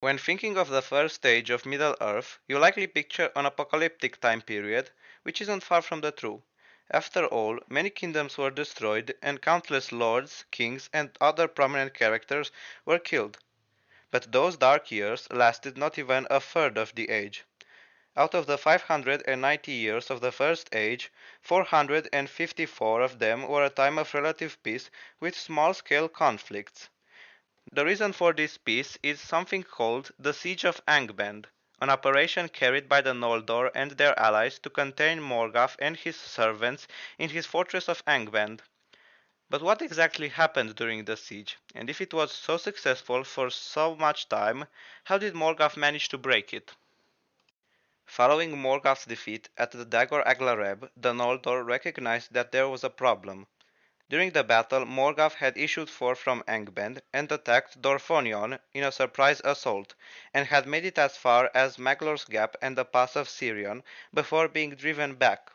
When thinking of the first stage of Middle-earth, you likely picture an apocalyptic time period, which isn't far from the truth. After all, many kingdoms were destroyed, and countless lords, kings, and other prominent characters were killed. But those dark years lasted not even a third of the age. Out of the 590 years of the First Age, 454 of them were a time of relative peace with small-scale conflicts. The reason for this peace is something called the Siege of Angband, an operation carried by the Noldor and their allies to contain Morgoth and his servants in his fortress of Angband. But what exactly happened during the siege, and if it was so successful for so much time, how did Morgoth manage to break it? Following Morgoth's defeat at the Dagor Aglareb, the Noldor recognized that there was a problem. During the battle, Morgoth had issued forth from Angband and attacked Dorthonion in a surprise assault, and had made it as far as Maglor's Gap and the Pass of Sirion before being driven back.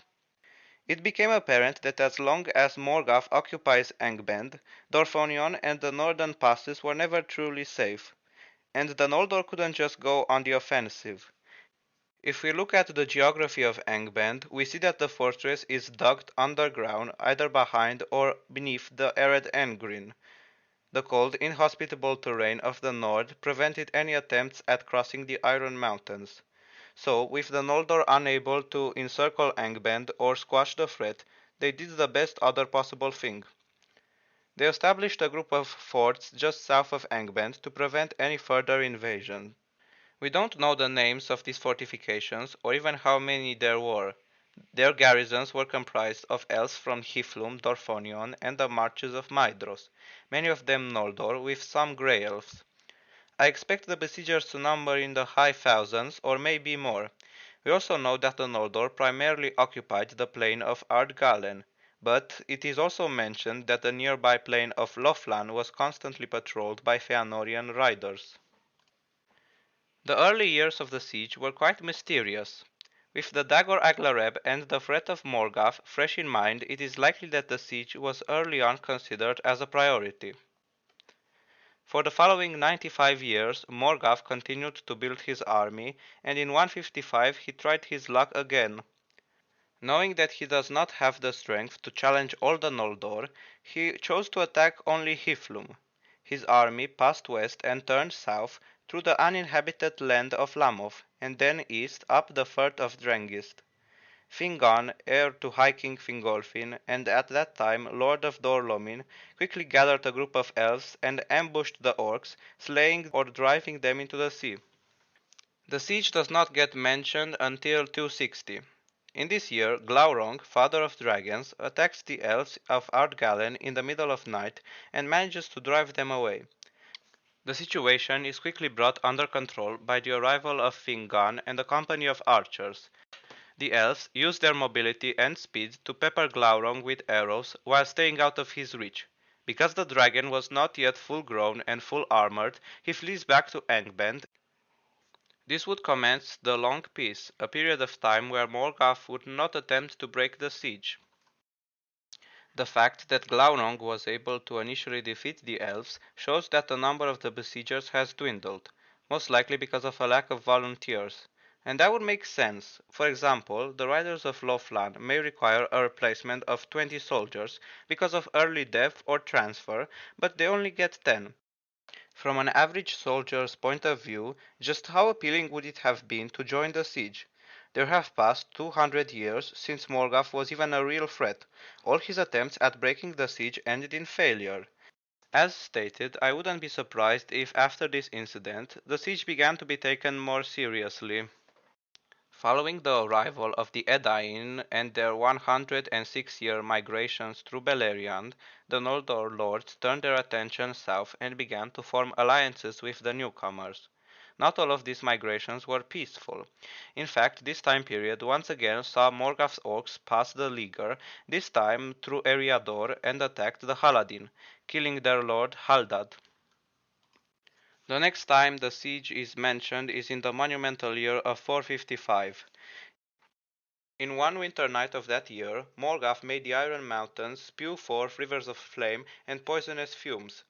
It became apparent that as long as Morgoth occupies Angband, Dorthonion and the northern passes were never truly safe, and the Noldor couldn't just go on the offensive. If we look at the geography of Angband, we see that the fortress is dug underground either behind or beneath the arid Engrin. The cold, inhospitable terrain of the north prevented any attempts at crossing the Iron Mountains. So, with the Noldor unable to encircle Angband or squash the threat, they did the best other possible thing. They established a group of forts just south of Angband to prevent any further invasion. We don't know the names of these fortifications or even how many there were. Their garrisons were comprised of elves from Hiflum, Dorthonion, and the marches of Maedhros, many of them Noldor, with some grey elves. I expect the besiegers to number in the high thousands, or maybe more. We also know that the Noldor primarily occupied the plain of Ardgalen, but it is also mentioned that the nearby plain of Lothlan was constantly patrolled by Feanorian riders. The early years of the siege were quite mysterious. With the Dagor Aglareb and the threat of Morgoth fresh in mind, it is likely that the siege was early on considered as a priority. For the following 95 years, Morgoth continued to build his army, and in 155 he tried his luck again. Knowing that he does not have the strength to challenge all the Noldor, he chose to attack only Hiflum. His army passed west and turned south through the uninhabited land of Lamoth, and then east up the Firth of Drengist. Fingon, heir to High King Fingolfin, and at that time Lord of Dor-lómin, quickly gathered a group of elves and ambushed the orcs, slaying or driving them into the sea. The siege does not get mentioned until 260. In this year, Glaurung, father of dragons, attacks the elves of Ardgalen in the middle of night and manages to drive them away. The situation is quickly brought under control by the arrival of Fingon and a company of archers. The elves use their mobility and speed to pepper Glaurung with arrows while staying out of his reach. Because the dragon was not yet full grown and full armored, he flees back to Angband. This would commence the Long Peace, a period of time where Morgoth would not attempt to break the siege. The fact that Glaurung was able to initially defeat the elves shows that the number of the besiegers has dwindled, most likely because of a lack of volunteers. And that would make sense. For example, the riders of Lothlan may require a replacement of 20 soldiers because of early death or transfer, but they only get 10. From an average soldier's point of view, just how appealing would it have been to join the siege? There have passed 200 years since Morgoth was even a real threat. All his attempts at breaking the siege ended in failure. As stated, I wouldn't be surprised if after this incident, the siege began to be taken more seriously. Following the arrival of the Edain and their 106-year migrations through Beleriand, the Noldor lords turned their attention south and began to form alliances with the newcomers. Not all of these migrations were peaceful. In fact, this time period once again saw Morgoth's orcs pass the Liger, this time through Eriador, and attacked the Haladin, killing their lord Haldad. The next time the siege is mentioned is in the monumental year of 455. In one winter night of that year, Morgoth made the Iron Mountains spew forth rivers of flame and poisonous fumes,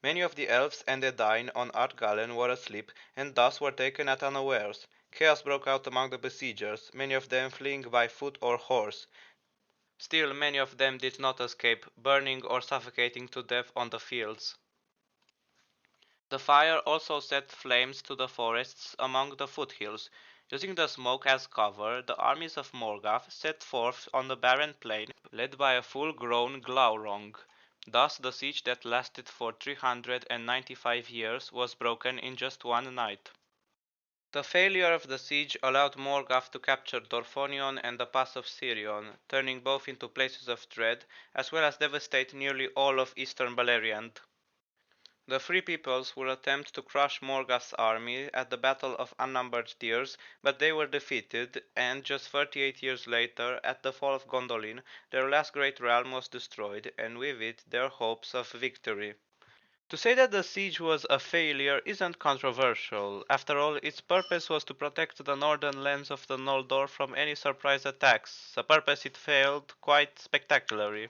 Many of the elves and Edain on Ardgallen were asleep, and thus were taken at unawares. Chaos broke out among the besiegers, many of them fleeing by foot or horse. Still, many of them did not escape, burning or suffocating to death on the fields. The fire also set flames to the forests among the foothills. Using the smoke as cover, the armies of Morgoth set forth on the barren plain, led by a full-grown Glaurung. Thus the siege that lasted for 395 years was broken in just one night. The failure of the siege allowed Morgoth to capture Dorthonion and the Pass of Sirion, turning both into places of dread, as well as devastate nearly all of eastern Beleriand. The Free Peoples would attempt to crush Morgoth's army at the Battle of Unnumbered Tears, but they were defeated, and just 38 years later, at the fall of Gondolin, their last great realm was destroyed, and with it their hopes of victory. To say that the siege was a failure isn't controversial. After all, its purpose was to protect the northern lands of the Noldor from any surprise attacks, a purpose it failed quite spectacularly.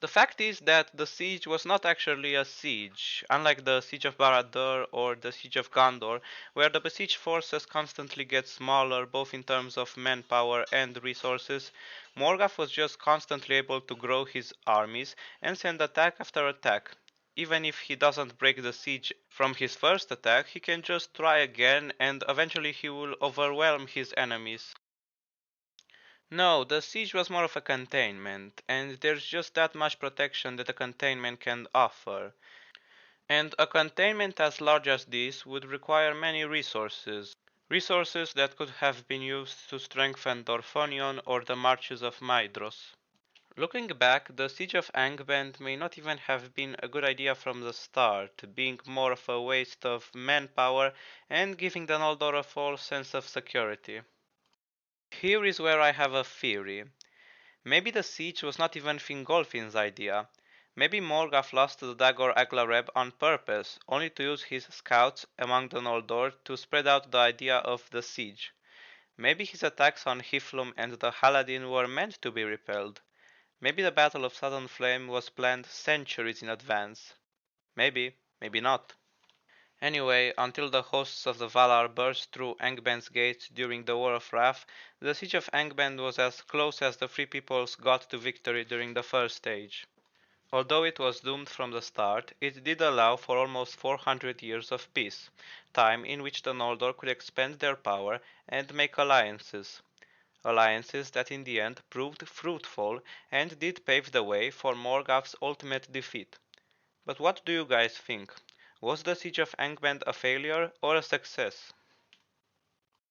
The fact is that the siege was not actually a siege, unlike the Siege of Barad-dûr or the Siege of Gondor, where the besieged forces constantly get smaller both in terms of manpower and resources. Morgoth was just constantly able to grow his armies and send attack after attack. Even if he doesn't break the siege from his first attack, he can just try again and eventually he will overwhelm his enemies. No, the siege was more of a containment, and there's just that much protection that a containment can offer. And a containment as large as this would require many resources. Resources that could have been used to strengthen Dorthonion or the marches of Maedhros. Looking back, the Siege of Angband may not even have been a good idea from the start, being more of a waste of manpower and giving the Noldor a false sense of security. Here is where I have a theory. Maybe the siege was not even Fingolfin's idea. Maybe Morgoth lost the Dagor Aglareb on purpose, only to use his scouts among the Noldor to spread out the idea of the siege. Maybe his attacks on Hithlum and the Haladin were meant to be repelled. Maybe the Battle of Sudden Flame was planned centuries in advance. Maybe, maybe not. Anyway, until the hosts of the Valar burst through Angband's gates during the War of Wrath, the siege of Angband was as close as the Free Peoples got to victory during the first stage. Although it was doomed from the start, it did allow for almost 400 years of peace, time in which the Noldor could expand their power and make alliances. Alliances that in the end proved fruitful and did pave the way for Morgoth's ultimate defeat. But what do you guys think? Was the Siege of Angband a failure or a success?